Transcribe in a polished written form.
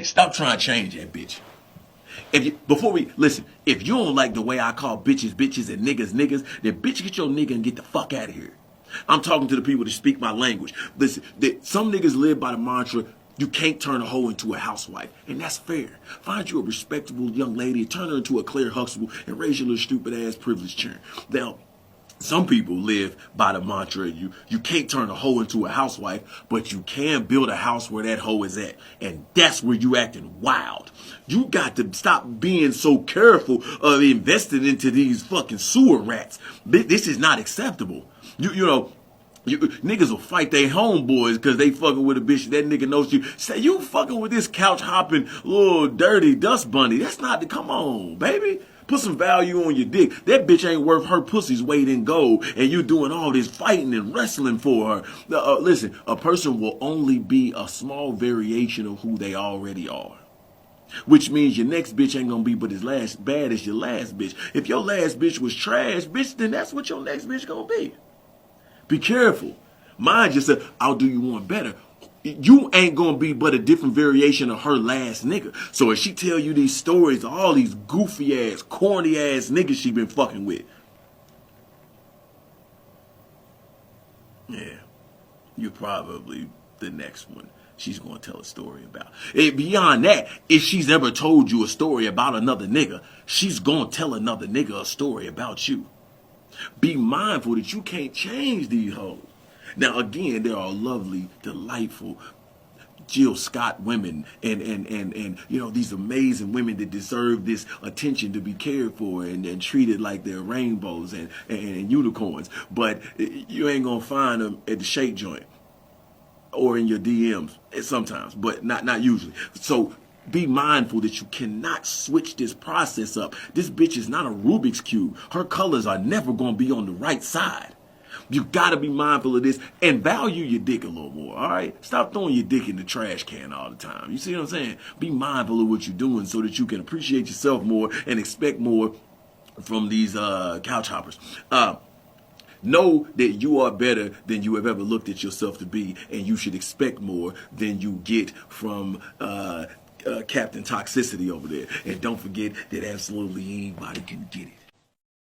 Stop trying to change that bitch. Before we listen, if you don't like the way I call bitches bitches and niggas niggas, then bitch get your nigga and get the fuck out of here. I'm talking to the people that speak my language. Listen, some niggas live by the mantra, you can't turn a hoe into a housewife. And that's fair. Find you a respectable young lady, turn her into a Claire Huxtable, and raise your little stupid ass privileged churn. Now, some people live by the mantra, you can't turn a hoe into a housewife, but you can build a house where that hoe is at. And that's where you acting wild. You got to stop being so careful of investing into these fucking sewer rats. This is not acceptable. Niggas will fight their homeboys because they fucking with a bitch. That nigga knows you. Say, you fucking with this couch hopping little dirty dust bunny. That's not come on, baby. Put some value on your dick. That bitch ain't worth her pussy's weight in gold. And you doing all this fighting and wrestling for her. Listen, a person will only be a small variation of who they already are. Which means your next bitch ain't gonna be but as bad as your last bitch. If your last bitch was trash, bitch, then that's what your next bitch gonna be. Be careful. Mind yourself, I'll do you one better. You ain't gonna be but a different variation of her last nigga. So if she tell you these stories of all these goofy ass, corny ass niggas she been fucking with, yeah, you're probably the next one she's gonna tell a story about. And beyond that, if she's ever told you a story about another nigga, she's gonna tell another nigga a story about you. Be mindful that you can't change these hoes. Now, again, there are lovely, delightful Jill Scott women and these amazing women that deserve this attention to be cared for and treated like they're rainbows and unicorns. But you ain't gonna find them at the shake joint or in your DMs sometimes, but not usually. So be mindful that you cannot switch this process up. This bitch is not a Rubik's Cube. Her colors are never going to be on the right side. You got to be mindful of this and value your dick a little more, all right? Stop throwing your dick in the trash can all the time. You see what I'm saying? Be mindful of what you're doing so that you can appreciate yourself more and expect more from these couch hoppers. Know that you are better than you have ever looked at yourself to be, and you should expect more than you get from Captain Toxicity over there. And don't forget that absolutely anybody can get it.